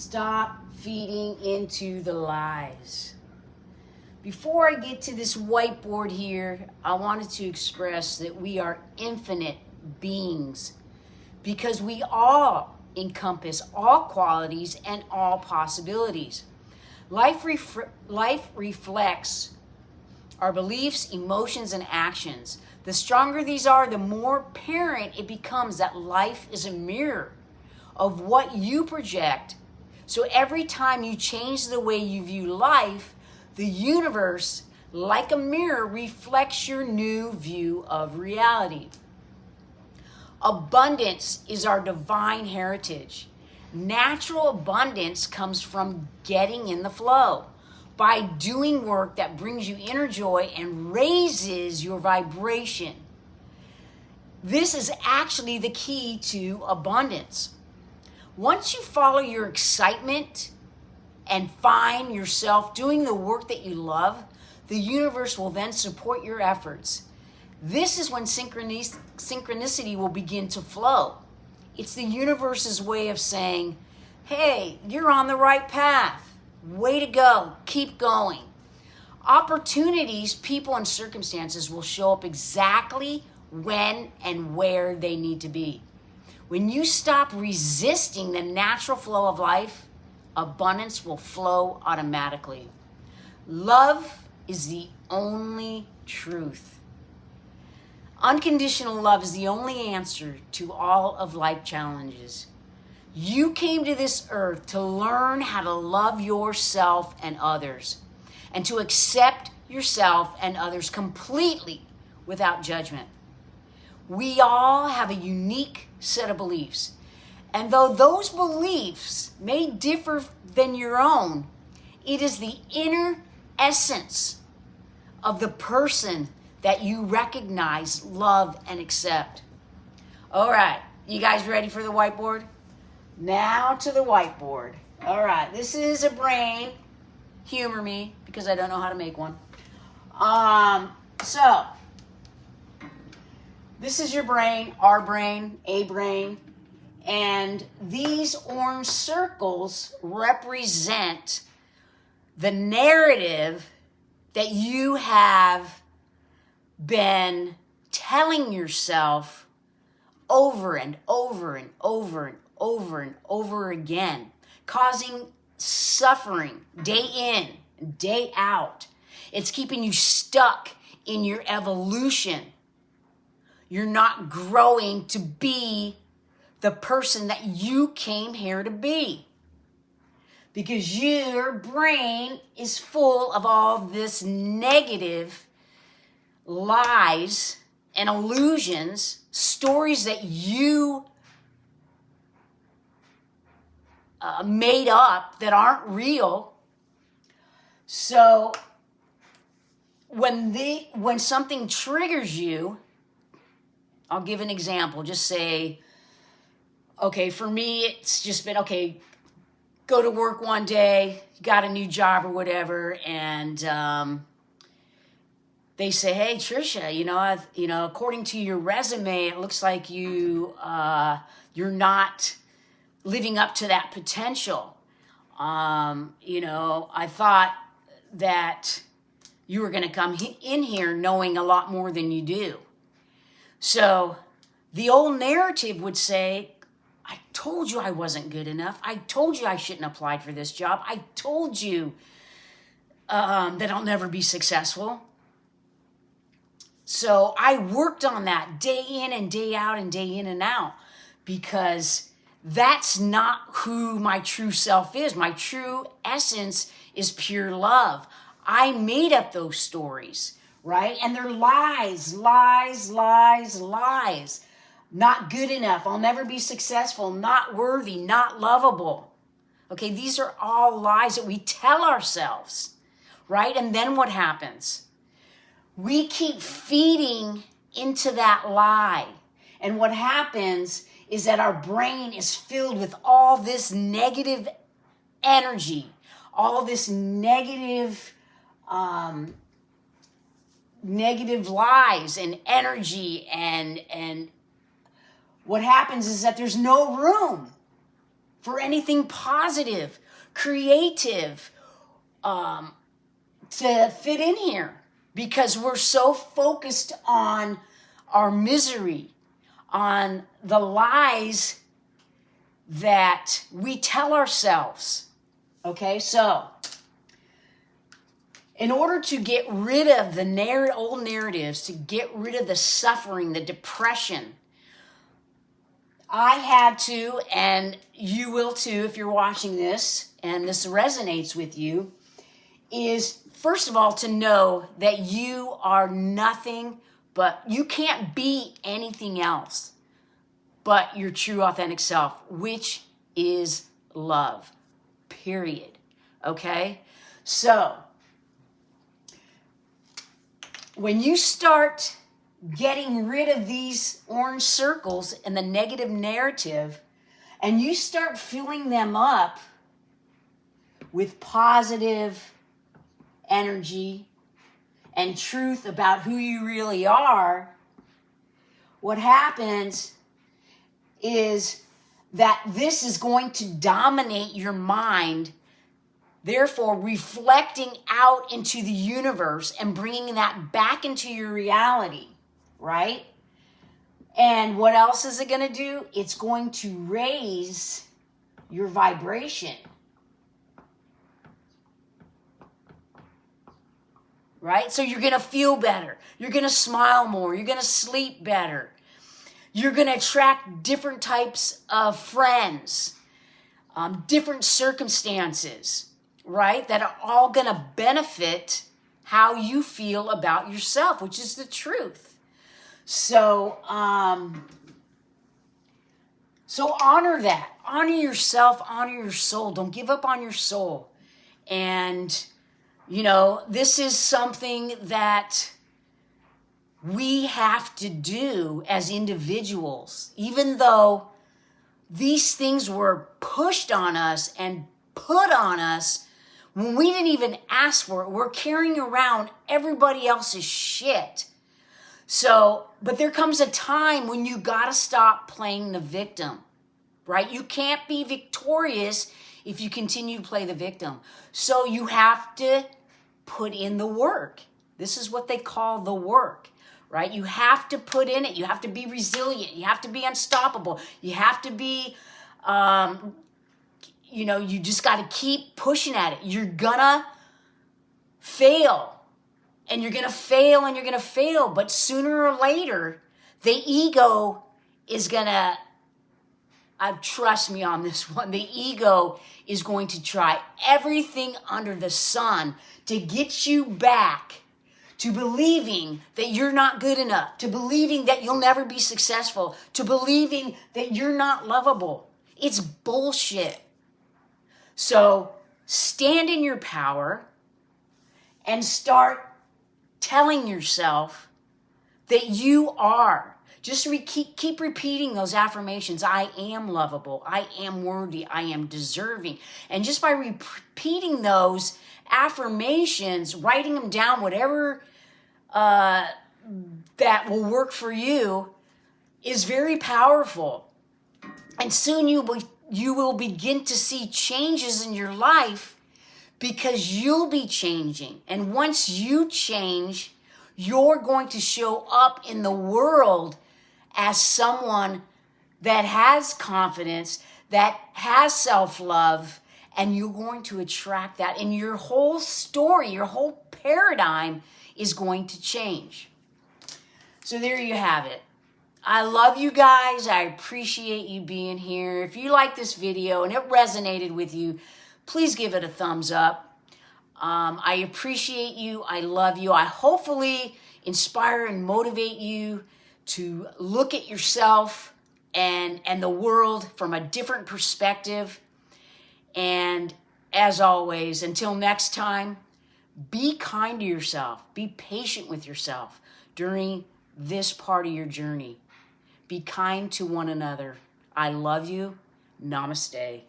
Stop feeding into the lies. Before I get to this whiteboard here, I wanted to express that we are infinite beings because we all encompass all qualities and all possibilities. Life reflects our beliefs, emotions, and actions. The stronger these are, the more apparent it becomes that life is a mirror of what you project. So every time you change the way you view life, the universe, like a mirror, reflects your new view of reality. Abundance is our divine heritage. Natural abundance comes from getting in the flow, by doing work that brings you inner joy and raises your vibration. This is actually the key to abundance. Once you follow your excitement and find yourself doing the work that you love, the universe will then support your efforts. This is when synchronicity will begin to flow. It's the universe's way of saying, hey, you're on the right path. Way to go. Keep going. Opportunities, people, and circumstances will show up exactly when and where they need to be. When you stop resisting the natural flow of life, abundance will flow automatically. Love is the only truth. Unconditional love is the only answer to all of life challenges. You came to this earth to learn how to love yourself and others, and to accept yourself and others completely without judgment. We all have a unique set of beliefs, and though those beliefs may differ than your own, it is the inner essence of the person that you recognize, love, and accept. All right, you guys ready for the whiteboard? Now to the whiteboard. All right, this is a brain. Humor me, because I don't know how to make one. So, this is your brain, our brain, a brain. And these orange circles represent the narrative that you have been telling yourself over and over and over and over and over again, causing suffering day in, day out. It's keeping you stuck in your evolution. You're not growing to be the person that you came here to be, because your brain is full of all this negative lies and illusions, stories that you made up that aren't real. So when something triggers you, I'll give an example. Just say, okay, for me, it's just been, okay, go to work one day, got a new job or whatever, and they say, hey, Trisha, according to your resume, it looks like you're not living up to that potential. I thought that you were going to come in here knowing a lot more than you do. So the old narrative would say, I told you I wasn't good enough. I told you I shouldn't apply for this job. I told you that I'll never be successful. So I worked on that day in and day out and day in and out, because that's not who my true self is. My true essence is pure love. I made up those stories, right? And they're lies, lies, lies, lies. Not good enough. I'll never be successful. Not worthy. Not lovable. Okay, these are all lies that we tell ourselves, right? And then what happens? We keep feeding into that lie. And what happens is that our brain is filled with all this negative energy, all this negative lies and energy, and what happens is that there's no room for anything positive, creative, to fit in here, because we're so focused on our misery, on the lies that we tell ourselves. Okay, so in order to get rid of the old narratives, to get rid of the suffering, the depression, I had to, and you will too if you're watching this and this resonates with you, is first of all to know that you are nothing but, you can't be anything else but your true authentic self, which is love, period. Okay? So, when you start getting rid of these orange circles and the negative narrative, and you start filling them up with positive energy and truth about who you really are, what happens is that this is going to dominate your mind, therefore reflecting out into the universe and bringing that back into your reality, right? And what else is it going to do? It's going to raise your vibration, right? So you're going to feel better. You're going to smile more. You're going to sleep better. You're going to attract different types of friends, different circumstances, right? That are all going to benefit how you feel about yourself, which is the truth. So, so honor that. Honor yourself, honor your soul. Don't give up on your soul. And, you know, this is something that we have to do as individuals, even though these things were pushed on us and put on us when we didn't even ask for it. We're carrying around everybody else's shit. So, but there comes a time when you gotta stop playing the victim, right? You can't be victorious if you continue to play the victim. So you have to put in the work. This is what they call the work, right? You have to put in it. You have to be resilient. You have to be unstoppable. You have to be, you know, you just got to keep pushing at it. You're gonna fail. And you're going to fail and you're going to fail. But sooner or later, the ego is going to, trust me on this one, the ego is going to try everything under the sun to get you back to believing that you're not good enough, to believing that you'll never be successful, to believing that you're not lovable. It's bullshit. So stand in your power and start telling yourself that you are. Just keep repeating those affirmations. I am lovable. I am worthy. I am deserving. And just by repeating those affirmations, writing them down, whatever that will work for you, is very powerful. And soon you will begin to see changes in your life, because you'll be changing. And once you change, you're going to show up in the world as someone that has confidence, that has self-love, and you're going to attract that. And your whole story, your whole paradigm is going to change. So there you have it. I love you guys. I appreciate you being here. If you like this video and it resonated with you, please give it a thumbs up. I appreciate you. I love you. I hopefully inspire and motivate you to look at yourself and the world from a different perspective. And as always, until next time, be kind to yourself. Be patient with yourself during this part of your journey. Be kind to one another. I love you. Namaste.